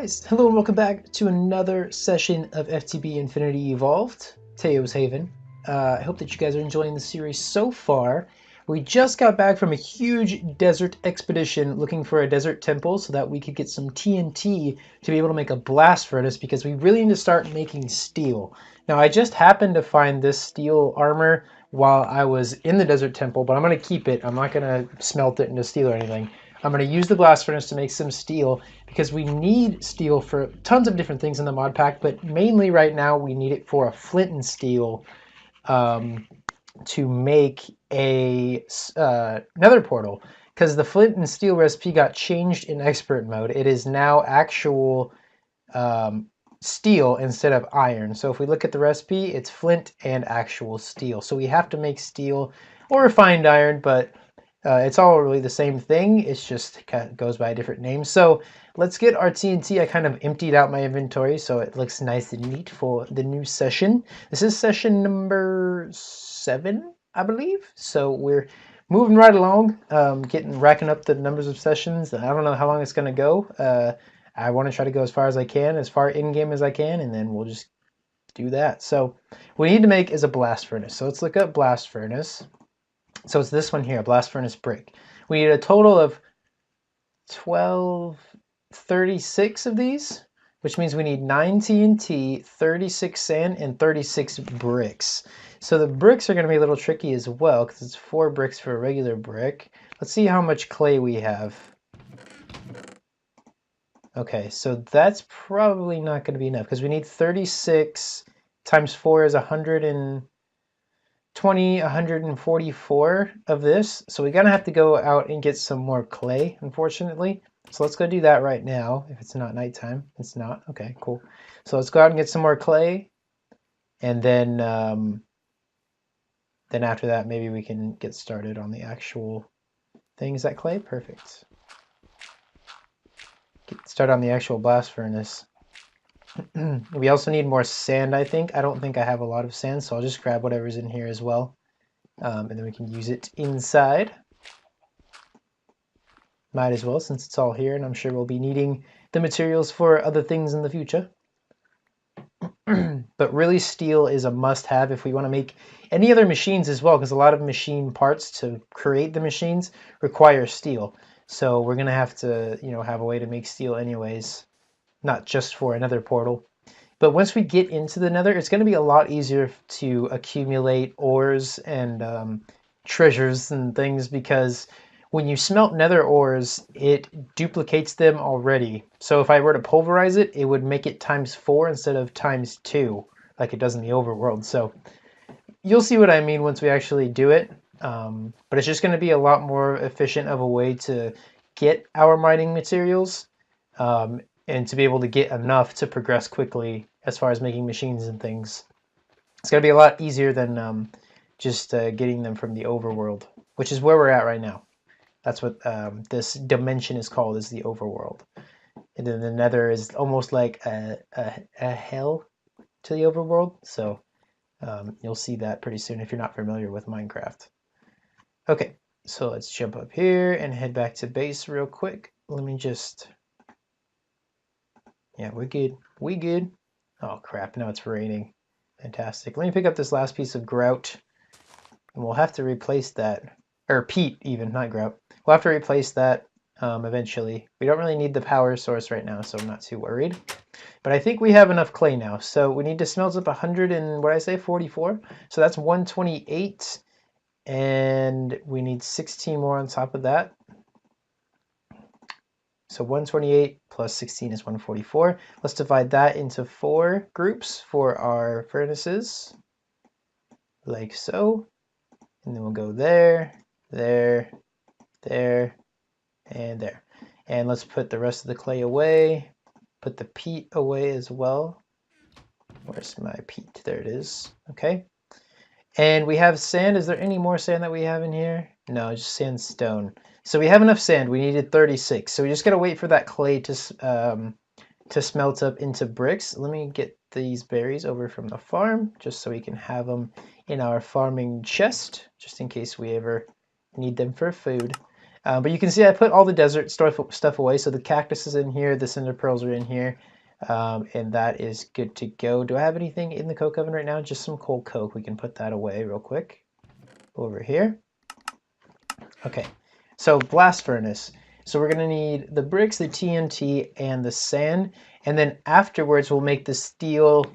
guys, hello and welcome back to another session of FTB Infinity Evolved, Teo's Haven. I hope that you guys are enjoying the series so far. We just got back from a huge desert expedition looking for a desert temple so that we could get some TNT to be able to make a blast furnace because we really need to start making steel. Now I just happened to find this steel armor while I was in the desert temple, but I'm going to keep it. I'm not going to smelt it into steel or anything. I'm going to use the blast furnace to make some steel because we need steel for tons of different things in the mod pack, but mainly right now we need it for a flint and steel to make a nether portal, because the flint and steel recipe got changed in expert mode. It is now actual steel instead of iron. So if we look at the recipe, it's flint and actual steel. So we have to make steel or refined iron, but it's all really the same thing. It's just kind of goes by a different name. So let's get our TNT. I kind of emptied out my inventory so it looks nice and neat for the new session. This is session number 7, I believe. So we're moving right along, racking up the numbers of sessions. I don't know how long it's going to go. I want to try to go as far as I can, as far in-game as I can, and then we'll just do that. So what we need to make is a blast furnace. So let's look up blast furnace. So it's this one here, blast furnace brick. We need a total of 36 of these, which means we need 9 TNT, 36 sand, and 36 bricks. So the bricks are going to be a little tricky as well, because it's 4 bricks for a regular brick. Let's see how much clay we have. Okay, so that's probably not going to be enough, because we need 36 times 4 is 144 of this. So we're going to have to go out and get some more clay, unfortunately. So let's go do that right now. If it's not nighttime, it's not. Okay, cool. So let's go out and get some more clay. And then after that, maybe we can get started on the actual thing. Is that clay? Perfect. Get started on the actual blast furnace. We also need more sand, I think. I don't think I have a lot of sand, so I'll just grab whatever's in here as well. And then we can use it inside. Might as well, since it's all here, and I'm sure we'll be needing the materials for other things in the future. But really, steel is a must-have if we want to make any other machines as well, because a lot of machine parts to create the machines require steel. So we're going to have to, have a way to make steel anyways, not just for another portal. But once we get into the nether, it's going to be a lot easier to accumulate ores and treasures and things, because when you smelt nether ores, it duplicates them already. So if I were to pulverize it, it would make it ×4 instead of ×2, like it does in the overworld. So you'll see what I mean once we actually do it. But it's just going to be a lot more efficient of a way to get our mining materials, and to be able to get enough to progress quickly as far as making machines and things. It's going to be a lot easier than just getting them from the overworld, which is where we're at right now. That's what this dimension is called, is the overworld. And then the nether is almost like a hell to the overworld. So you'll see that pretty soon if you're not familiar with Minecraft. Okay, so let's jump up here and head back to base real quick. Let me just... Yeah, we're good. We good. Oh crap, now it's raining. Fantastic. Let me pick up this last piece of grout. And we'll have to replace that. Or peat even, not grout. We'll have to replace that eventually. We don't really need the power source right now, so I'm not too worried. But I think we have enough clay now. So we need to smelt up 100 and, what did I say, 44? So that's 128. And we need 16 more on top of that. So 128 plus 16 is 144. Let's divide that into 4 groups for our furnaces, like so. And then we'll go there, there, there, and there. And let's put the rest of the clay away. Put the peat away as well. Where's my peat? There it is. Okay. And we have sand. Is there any more sand that we have in here? No, just sandstone. So we have enough sand. We needed 36. So we just gotta wait for that clay to smelt up into bricks. Let me get these berries over from the farm, just so we can have them in our farming chest, just in case we ever need them for food. But you can see I put all the desert stuff away. So the cactus is in here, the cinder pearls are in here, and that is good to go. Do I have anything in the coke oven right now? Just some cold coke. We can put that away real quick over here. Okay, so blast furnace. So we're gonna need the bricks, the TNT, and the sand, and then afterwards we'll make the steel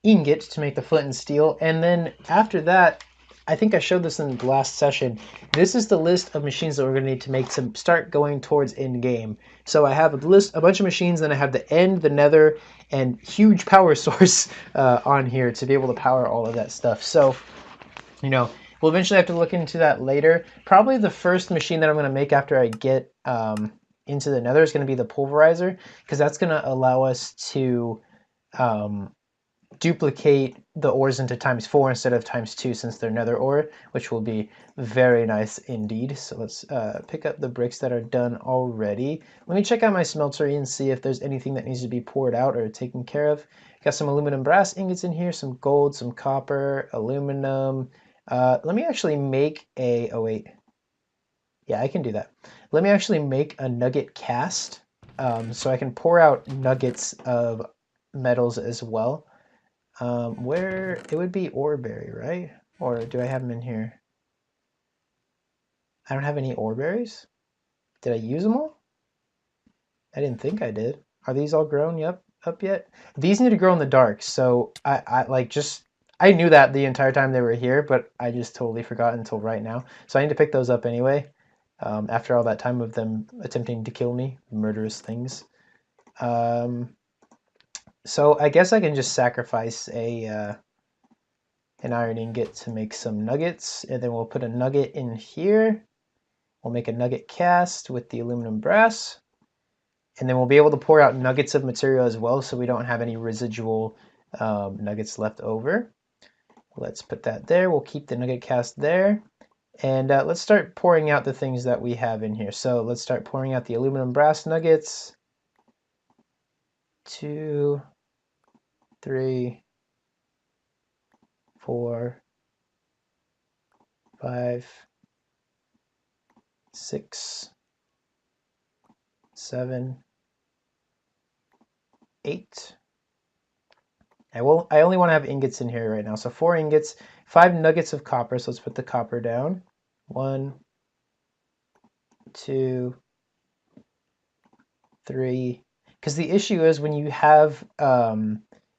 ingot to make the flint and steel, and then after that, I think I showed this in the last session, this is the list of machines that we're going to need to make to start going towards end game. So I have a list, a bunch of machines, then I have the end, the nether, and huge power source on here to be able to power all of that stuff. So, you know, we'll eventually have to look into that later. Probably the first machine that I'm going to make after I get into the nether is going to be the pulverizer, because that's going to allow us to duplicate the ores into ×4 instead of ×2 since they're nether ore, which will be very nice indeed. So let's pick up the bricks that are done already. Let me check out my smeltery and see if there's anything that needs to be poured out or taken care of. Got some aluminum brass ingots in here, some gold, some copper, aluminum. Let me actually make a, oh wait, yeah, I can do that. Let me actually make a nugget cast so I can pour out nuggets of metals as well. Where it would be oreberry, right? Or do I have them in here? I don't have any oreberries. Did I use them all? I didn't think I did. Are these all grown? Yep, up yet? These need to grow in the dark. So I knew that the entire time they were here, but I just totally forgot until right now. So I need to pick those up anyway. After all that time of them attempting to kill me, murderous things. So I guess I can just sacrifice an iron ingot to make some nuggets, and then we'll put a nugget in here. We'll make a nugget cast with the aluminum brass, and then we'll be able to pour out nuggets of material as well, so we don't have any residual nuggets left over. Let's put that there. We'll keep the nugget cast there, and let's start pouring out the things that we have in here. So let's start pouring out the aluminum brass nuggets. 2, 3, 4, 5, 6, 7, 8. I only want to have ingots in here right now. So 4 ingots, 5 nuggets of copper. So let's put the copper down. 1, 2, 3. Because the issue is when you have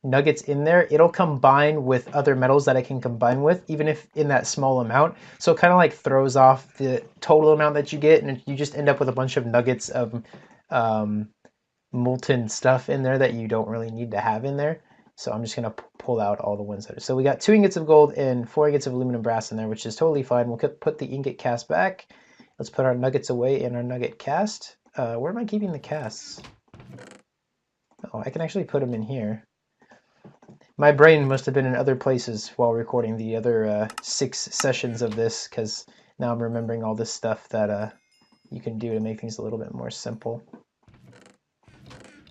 nuggets in there, it'll combine with other metals that I can combine with, even if in that small amount. So it kind of like throws off the total amount that you get, and you just end up with a bunch of nuggets of molten stuff in there that you don't really need to have in there. So I'm just going to pull out all the ones that are. So we got 2 ingots of gold and 4 ingots of aluminum brass in there, which is totally fine. We'll put the ingot cast back. Let's put our nuggets away in our nugget cast. Where am I keeping the casts? Oh, I can actually put them in here. My brain must have been in other places while recording the other 6 sessions of this, because now I'm remembering all this stuff that you can do to make things a little bit more simple.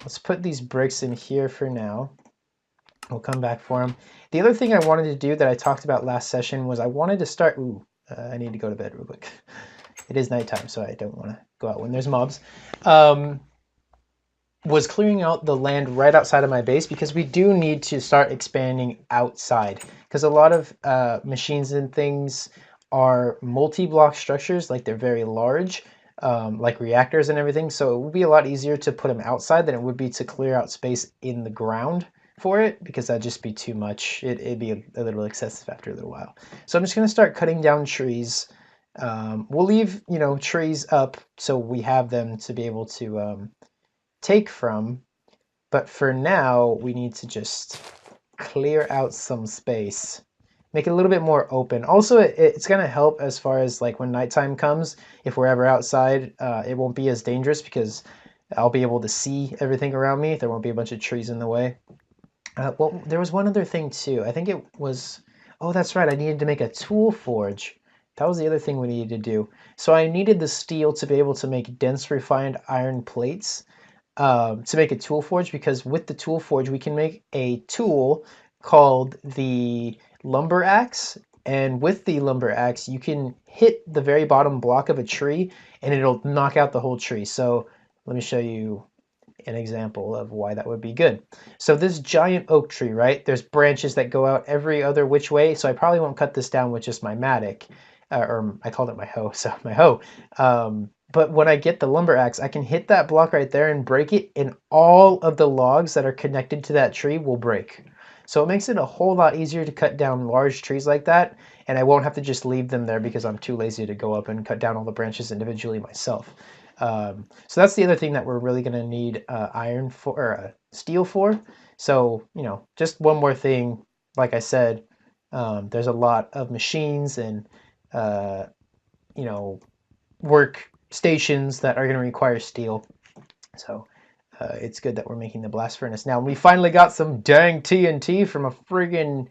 Let's put these bricks in here for now. We'll come back for them. The other thing I wanted to do that I talked about last session was I wanted to start... I need to go to bed real quick. It is nighttime, so I don't want to go out when there's mobs. Was clearing out the land right outside of my base, because we do need to start expanding outside, because a lot of machines and things are multi-block structures, like they're very large, like reactors and everything, so it would be a lot easier to put them outside than it would be to clear out space in the ground for it, because that'd just be too much. It'd be a little excessive after a little while. So I'm just going to start cutting down trees. We'll leave, you know, trees up so we have them to be able to take from, but for now we need to just clear out some space, make it a little bit more open. Also, it's going to help as far as like when nighttime comes, if we're ever outside, it won't be as dangerous because I'll be able to see everything around me. There won't be a bunch of trees in the way. Well, there was one other thing too. I think it was, oh, that's right, I needed to make a tool forge. That was the other thing we needed to do. So I needed the steel to be able to make dense refined iron plates to make a tool forge, because with the tool forge we can make a tool called the lumber axe, And with the lumber axe, you can hit the very bottom block of a tree and it'll knock out the whole tree. So let me show you an example of why that would be good. So this giant oak tree, right? There's branches that go out every other which way. So I probably won't cut this down with just my mattock, or I called it my hoe, so my hoe. But when I get the lumber axe, I can hit that block right there and break it, and all of the logs that are connected to that tree will break. So it makes it a whole lot easier to cut down large trees like that, and I won't have to just leave them there because I'm too lazy to go up and cut down all the branches individually myself. So that's the other thing that we're really going to need iron for, or steel for. So, you know, just one more thing, like I said, there's a lot of machines and, uh, you know, workstations that are going to require steel. So it's good that we're making the blast furnace. Now, we finally got some dang TNT from a friggin'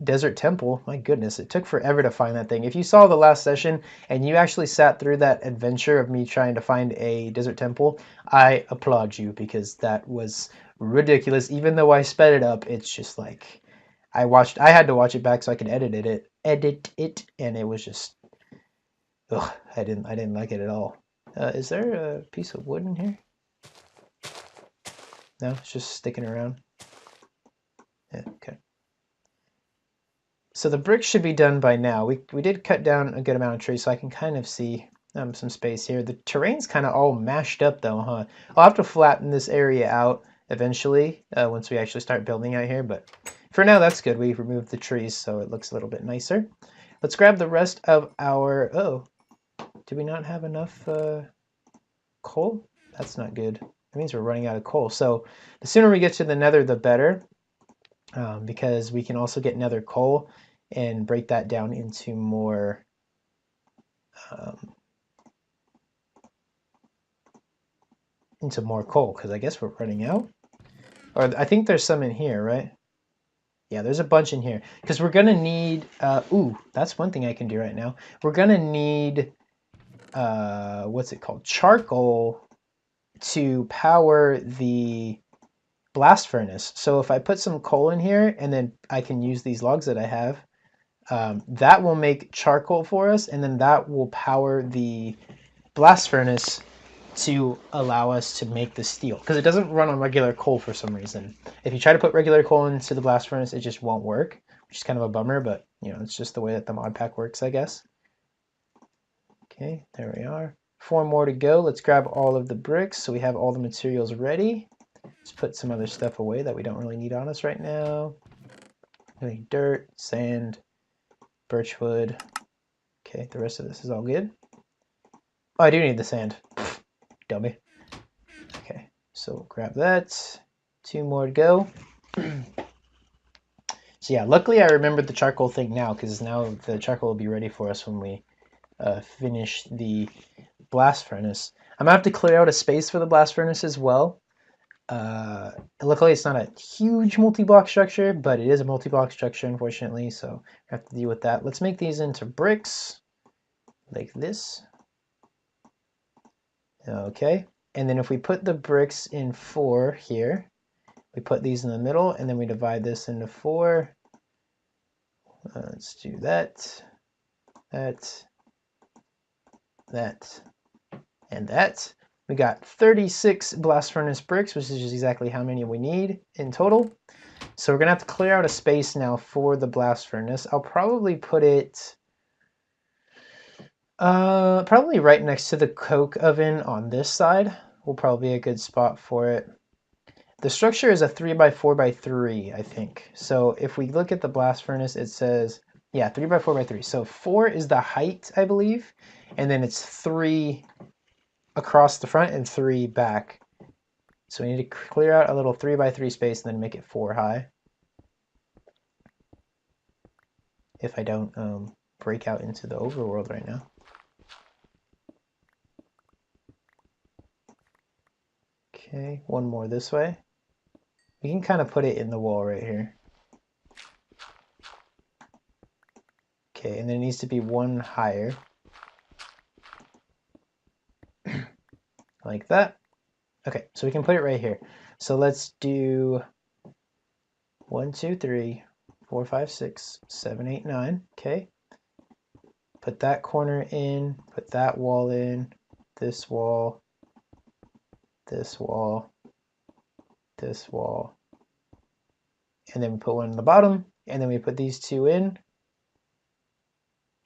desert temple. My goodness, it took forever to find that thing. If you saw the last session and you actually sat through that adventure of me trying to find a desert temple, I applaud you because that was ridiculous. Even though I sped it up, it's just like I had to watch it back so I could edit it, and it was just, ugh, I didn't like it at all. Is there a piece of wood in here? No, it's just sticking around. Yeah, okay. So the bricks should be done by now. We did cut down a good amount of trees, so I can kind of see some space here. The terrain's kind of all mashed up though, huh? I'll have to flatten this area out eventually once we actually start building out here, but for now that's good. We removed the trees so it looks a little bit nicer. Let's grab the rest of our... Oh, do we not have enough coal? That's not good. That means we're running out of coal. So the sooner we get to the nether, the better, because we can also get nether coal and break that down into more coal, because I guess we're running out. Or I think there's some in here, right? Yeah, there's a bunch in here. Because we're going to need... ooh, that's one thing I can do right now. We're going to need... what's it called? Charcoal to power the blast furnace. So if I put some coal in here and then I can use these logs that I have, that will make charcoal for us, and then that will power the blast furnace to allow us to make the steel, because it doesn't run on regular coal for some reason. If you try to put regular coal into the blast furnace, it just won't work, which is kind of a bummer, but you know, it's just the way that the mod pack works, I guess. Okay, there we are. 4 more to go. Let's grab all of the bricks so we have all the materials ready. Let's put some other stuff away that we don't really need on us right now. Like dirt, sand, birchwood. Okay, the rest of this is all good. Oh, I do need the sand. Dummy. Okay, so grab that. 2 more to go. So yeah, luckily I remembered the charcoal thing now, because now the charcoal will be ready for us when we finish the blast furnace. I'm gonna have to clear out a space for the blast furnace as well. Luckily it's not a huge multi-block structure, but it is a multi-block structure, unfortunately, so I have to deal with that. Let's make these into bricks, like this. Okay, and then if we put the bricks in 4 here, we put these in the middle, and then we divide this into 4. Let's do that, that, and that. We got 36 blast furnace bricks, which is exactly how many we need in total. So we're gonna have to clear out a space now for the blast furnace. I'll probably put it probably right next to the coke oven on this side. Will probably be a good spot for it. The structure is a 3x4x3, I think. So if we look at the blast furnace, it says, yeah, 3x4x3. So 4 is the height, I believe, and then it's 3 across the front and 3 back. So we need to clear out a little 3x3 space and then make it 4 high. If I don't break out into the overworld right now. Okay, 1 more this way. We can kind of put it in the wall right here. Okay, and then it needs to be 1 higher. Like that. Okay, so we can put it right here. So let's do 1, 2, 3, 4, 5, 6, 7, 8, 9. Okay. Put that corner in, put that wall in, this wall, this wall, this wall. And then we put one in the bottom, and then we put these two in.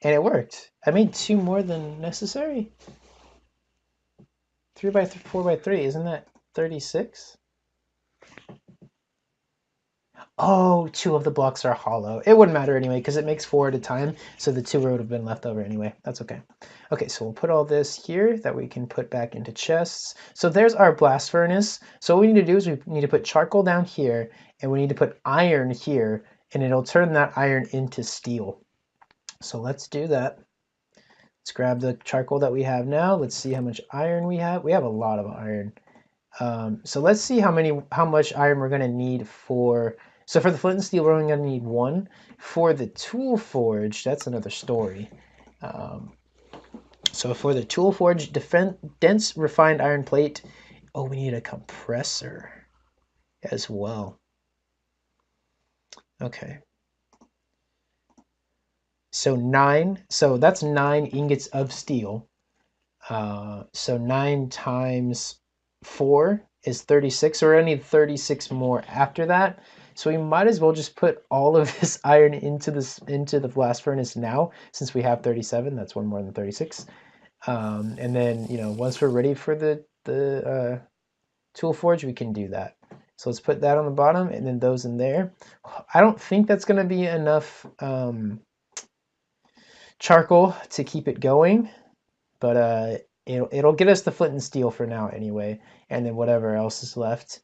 And it worked. I made 2 more than necessary. 3 by 4 by 3, isn't that 36? Oh, 2 of the blocks are hollow. It wouldn't matter anyway, because it makes 4 at a time, so the 2 would have been left over anyway. That's okay. Okay, so we'll put all this here that we can put back into chests. So there's our blast furnace. So what we need to do is we need to put charcoal down here, and we need to put iron here, and it'll turn that iron into steel. So let's do that. Let's grab the charcoal that we have now. Let's see how much iron we have. We have a lot of iron. So let's see how much iron we're gonna need for. So for the flint and steel, we're only gonna need 1. For the tool forge, that's another story. So for the tool forge, dense refined iron plate. Oh, we need a compressor as well. Okay. So 9. So that's 9 ingots of steel. So 9 times 4 is 36. So we're gonna need 36 more after that. So we might as well just put all of this iron into the blast furnace now, since we have 37. That's 1 more than 36. And then, you know, once we're ready for the tool forge, we can do that. So let's put that on the bottom, and then those in there. I don't think that's gonna be enough charcoal to keep it going, but it'll get us the flint and steel for now anyway, and then whatever else is left.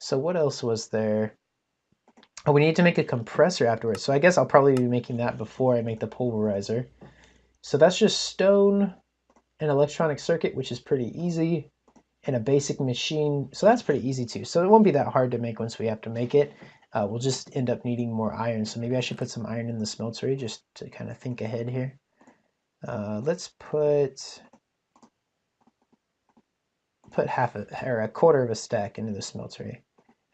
So what else was there? Oh, we need to make a compressor afterwards. So I guess I'll probably be making that before I make the pulverizer. So that's just stone, an electronic circuit, which is pretty easy, and a basic machine. So that's pretty easy too. So it won't be that hard to make once we have to make it. We'll just end up needing more iron. So maybe I should put some iron in the smeltery just to kind of think ahead here. Let's put half or a quarter of a stack into the smeltery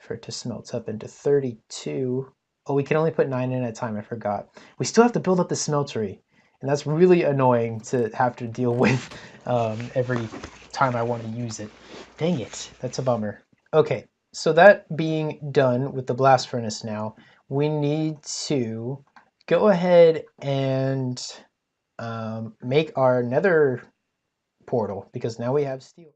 for it to smelt up into 32. Oh, we can only put 9 in at a time. I forgot. We still have to build up the smeltery, and that's really annoying to have to deal with every time I want to use it. Dang it, that's a bummer. Okay, so that being done with the blast furnace now, we need to go ahead and make our nether portal, because now we have steel.